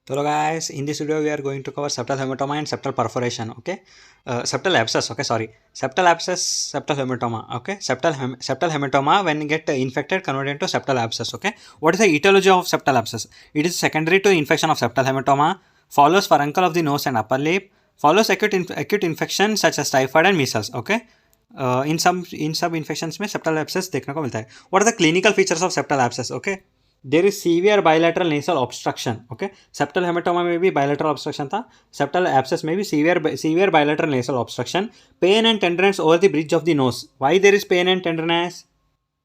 Hello guys, in this video we are going to cover septal hematoma and septal perforation. Okay, septal abscess. Okay, sorry, septal abscess, septal hematoma. Okay, septal hematoma when get infected converted into septal abscess. Okay, what is the etiology of septal abscess? It is secondary to infection of septal hematoma, follows furuncle of the nose and upper lip, follows acute infection such as typhoid and measles. Okay. In सब infections में septal abscess देखने को मिलता है. What are the clinical features of septal abscess? Okay, there is severe bilateral nasal obstruction. Okay, septal hematoma में भी bilateral obstruction था, septal abscess में भी severe bilateral nasal obstruction, pain and tenderness over the bridge of the nose. Why there is pain and tenderness?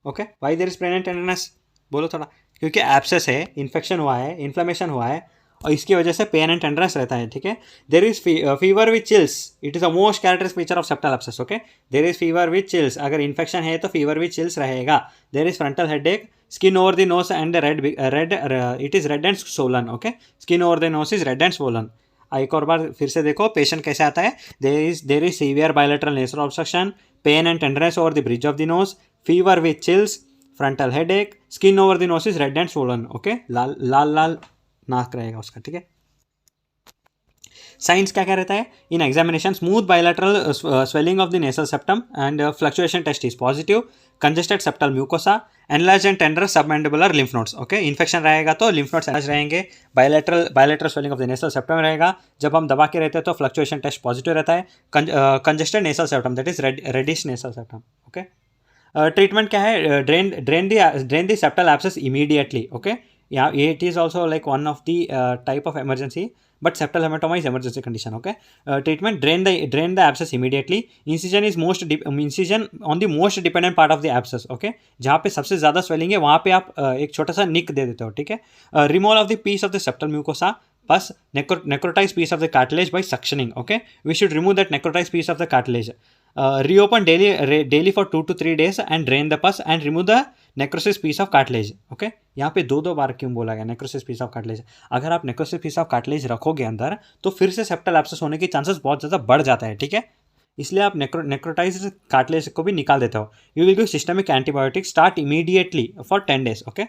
Okay, why there is pain and tenderness? बोलो थोड़ा. क्योंकि abscess है, infection हुआ है, inflammation हुआ है और इसकी वजह से पेन एंड टेंडरनेस रहता है. ठीक है, there is fever with chills. It is a most characteristic feature of septal abscess. Okay, there is fever with chills. अगर इन्फेक्शन है तो फीवर विथ चिल्स रहेगा. There is frontal headache, skin over the knows and read it is red and swollen. Okay, skin over the nose is red and Solan. एक और बार फिर से देखो patient कैसे आता है. There is severe bilateral nasal obstruction, pain and tenderness over the bridge of the nose, fever with chills, frontal headache, skin over the nose is red and swollen. Okay, लाल लाल लाल नाक रहेगा उसका. ठीक है, साइंस क्या क्या रहता है in examination? Smooth bilateral swelling of the nasal septum and fluctuation test is positive, congested septal mucosa, enlarge and tender submandibular lymph nodes. Okay, infection रहेगा तो लिम्फ नोड्स एनलार्ज रहेंगे. Bilateral swelling of the nasal septum रहेगा. जब हम दबा के रहते हैं तो फ्लक्चुएशन टेस्ट पॉजिटिव रहता है. Congested nasal septum that is reddish nasal septum. Okay, treatment क्या है? Drain the septal abscess immediately. Okay, yeah, it is also like one of the type of emergency, but septal hematoma is emergency condition. Okay, treatment: drain the abscess immediately. Incision is incision on the most dependent part of the abscess. Okay, जहाँ पे सबसे ज़्यादा swelling है वहाँ पे आप एक छोटा सा निक दे देते हो. ठीक है, removal of the piece of the septal mucosa plus necrotized piece of the cartilage by suctioning. Okay, we should remove that necrotized piece of the cartilage. Reopen daily for 2 to 3 days and drain the pus and remove the necrosis piece of cartilage. Okay, यहाँ पे दो बार क्यों बोला गया necrosis piece of cartilage? अगर आप necrosis piece of cartilage रखोगे अंदर तो फिर से septal abscess होने के चांसेस बहुत ज़्यादा बढ़ जाता है. ठीक है, इसलिए आप necrotized cartilage को भी निकाल देते हो. You will give systemic antibiotics. Start immediately for 10 days. Okay,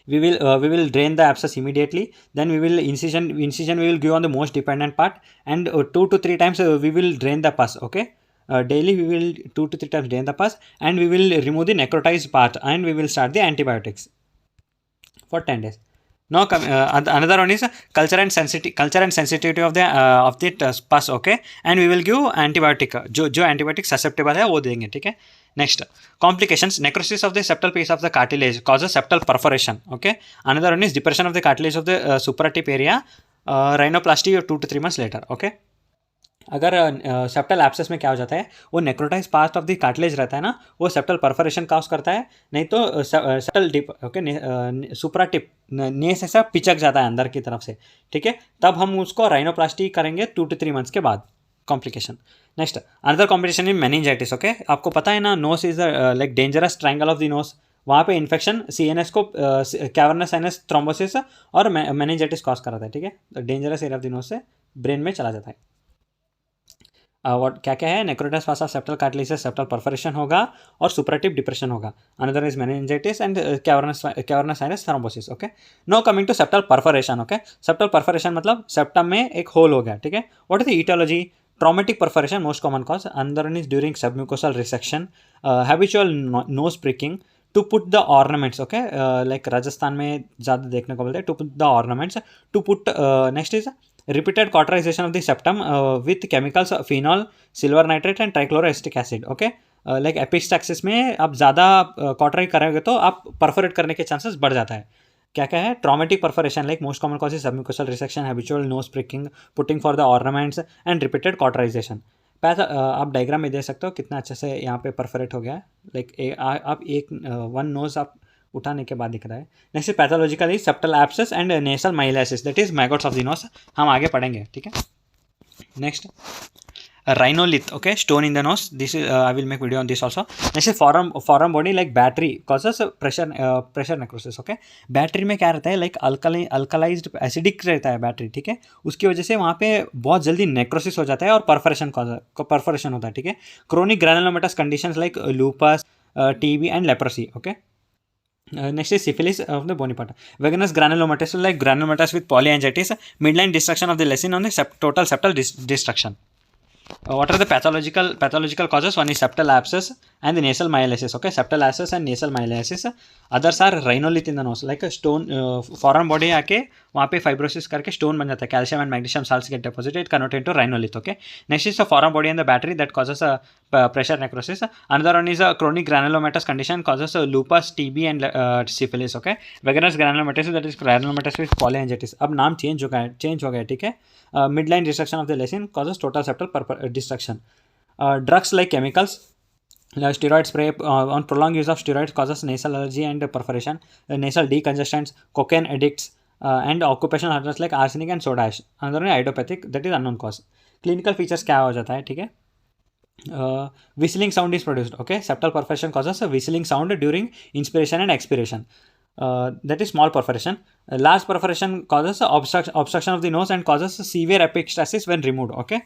we will drain the abscess immediately. Then we will incision we will give on the most dependent part, and 2 to 3 times we will drain the pus. Okay, daily we will 2 to 3 times drain the pus and we will remove the necrotized part and we will start the antibiotics for 10 days. Now another one is culture and sensitivity of the pus. Okay, and we will give antibiotic. जो antibiotic susceptible है वो देंगे. ठीक है, next complications: necrosis of the septal piece of the cartilage causes septal perforation. Okay, another one is depression of the cartilage of the supratip area, rhinoplasty 2 to 3 months later. Okay, अगर septal abscess में क्या हो जाता है, वो necrotise part of the cartilage रहता है ना, वो सेप्टल परफोरेशन काउज करता है. नहीं तो सेप्टल डिप. ओके, सुपरा टिप नेस ऐसा पिचक जाता है अंदर की तरफ से. ठीक है, तब हम उसको राइनोप्लास्टी करेंगे 2 to 3 months के बाद. Complication next, another complication in meningitis. Okay, आपको पता है ना, nose is like dangerous triangle of the nose. वहाँ पे इन्फेक्शन CNS को कैवर्नस साइनस थ्रोम्बोसिस और मेनिंजाइटिस कॉज कराता है. ठीक है, dangerous area of the nose से ब्रेन में चला जाता है. क्या क्या है? Necrotize pus of septal cartilage से सेप्टल परफोरेशन होगा और सुपराटिव डिप्रेशन होगा. Another is meningitis and cavernous sinus thrombosis. Okay, no coming to septal perforation. Okay, septal perforation मतलब सेप्टम में एक होल हो गया. ठीक है, what is the aetiology? Traumatic perforation most common cause. अंदर is during submucosal resection, habitual nose pricking, to put the ornaments. Okay, like Rajasthan में ज़्यादा देखने को मिलता है. To put the ornaments, to put next is repeated cauterization of the septum with chemicals phenol, silver nitrate and trichloroacetic acid. Okay, like epistaxis में आप ज़्यादा cauterize करोगे तो आप परफोरेट करने के चांसेस बढ़ जाता है. क्या क्या है? Traumatic perforation like most common cause is submucosal resection, habitual nose pricking, putting for the ornaments and repeated cauterization. आप डायग्राम में देख सकते हो कितना अच्छे से यहाँ पे परफोरेट हो गया है. लाइक आप एक वन नोज आप उठाने के बाद दिख रहा है. Next pathologically septal abscess and nasal myiasis that is maggots of the nose. हम आगे पढ़ेंगे. ठीक है, next rhinolith. Okay, stone in the nose. This is I will make video on this also. Next is forearm body like battery causes pressure necrosis. Okay, battery में क्या रहता है, like अल्कलाइज्ड acidic रहता है बैटरी. ठीक है, उसकी वजह से वहाँ पे बहुत जल्दी नेक्रोसिस हो जाता है और परफोरेशन होता है. ठीक है, chronic granulomatous conditions like lupus, TB and leprosy. Okay, Next is syphilis of the bony part. Vaginous granulomatous, like granulomatous with polyangiitis, midline destruction of the lesion on the total septal destruction. What are the pathological causes? One is septal abscess and the nasal myolysis. Okay, septal abscess and nasal myolysis. Others are rhinolith in the nose, like a stone, foreign body आके वहाँ पे fibrosis करके stone बन जाता है. Calcium and magnesium salts get deposited, converted into rhinolith. Okay. Next is the foreign body and the battery that causes a pressure necrosis. Another one is a chronic granulomatous condition causes lupus, TB and syphilis. Okay. Vaginous granulomatous, that is granulomatous with polyangiitis. अब नाम change हो गया ठीक है. Midline destruction of the lesion causes total septal destruction. Drugs like chemicals, steroid spray on prolonged use of steroids causes nasal allergy and perforation, nasal decongestants, cocaine addicts, and occupational hazards like arsenic and soda ash. Another one idiopathic, that is unknown cause. Clinical features क्या हो जाता है, ठीक है. Whistling sound is produced. Okay, septal perforation causes a whistling sound during inspiration and expiration. That is small perforation. Large perforation causes obstruction of the nose and causes severe epistaxis when removed. Okay.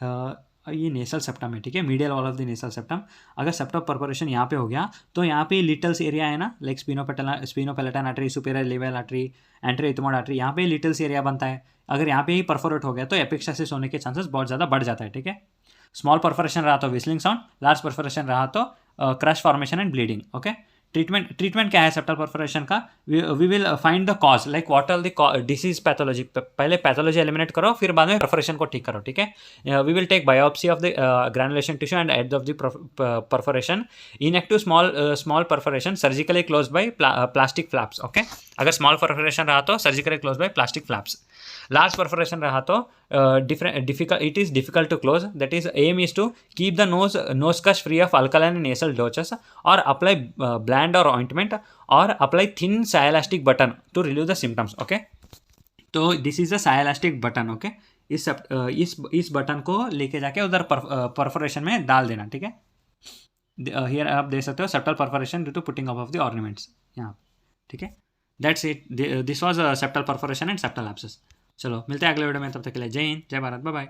ये nasal septum है, ठीक है, medial wall of the nasal septum. अगर septum perforation यहाँ पे हो गया तो यहाँ पे लिटल्स एरिया है ना, लाइक स्पिनोपेलेटन आर्टरी, सुपेरियर लेवल आर्टरी, एंट्रो इथमोइड आर्टरी, यहाँ पे लिटल्स एरिया बनता है. अगर यहाँ पे ही परफोरेट हो गया तो एपिस्टासिस होने के चांसेस बहुत ज़्यादा बढ़ जाता है, ठीक है. स्मॉल परफोरेशन रहा तो विस्लिंग साउंड, लार्ज परफोरेशन रहा तो crust formation and bleeding. Okay. Treatment क्या है सेप्टल परफोरेशन का? We will find the cause, like what are the disease pathology. पहले पैथोलॉजी एलिमिनेट करो, फिर बाद में परफोरेशन को ठीक करो, ठीक है. We will take biopsy of the granulation tissue and edge of the perforation. Inactive small perforation surgically close by plastic flaps. Okay. अगर स्मॉल परफोरेशन रहा तो surgically close by plastic flaps. Large perforation रहा तो it is difficult to close. That is, aim is to keep the nose gush free of alkaline nasal douches, or apply bland or ointment, or apply thin Cyalastic button to relieve the symptoms. Okay, तो this is a Cyalastic button. Okay, इस button को लेके जाके उधर perforation में डाल देना, ठीक है. हियर आप देख सकते हो septal perforation due to putting of the ornaments यहाँ, ठीक है. That's it. This was septal perforation and septal abscess. चलो मिलते हैं अगले वीडियो में, तब तक के लिए जय हिंद, जय भारत, बाय बाय.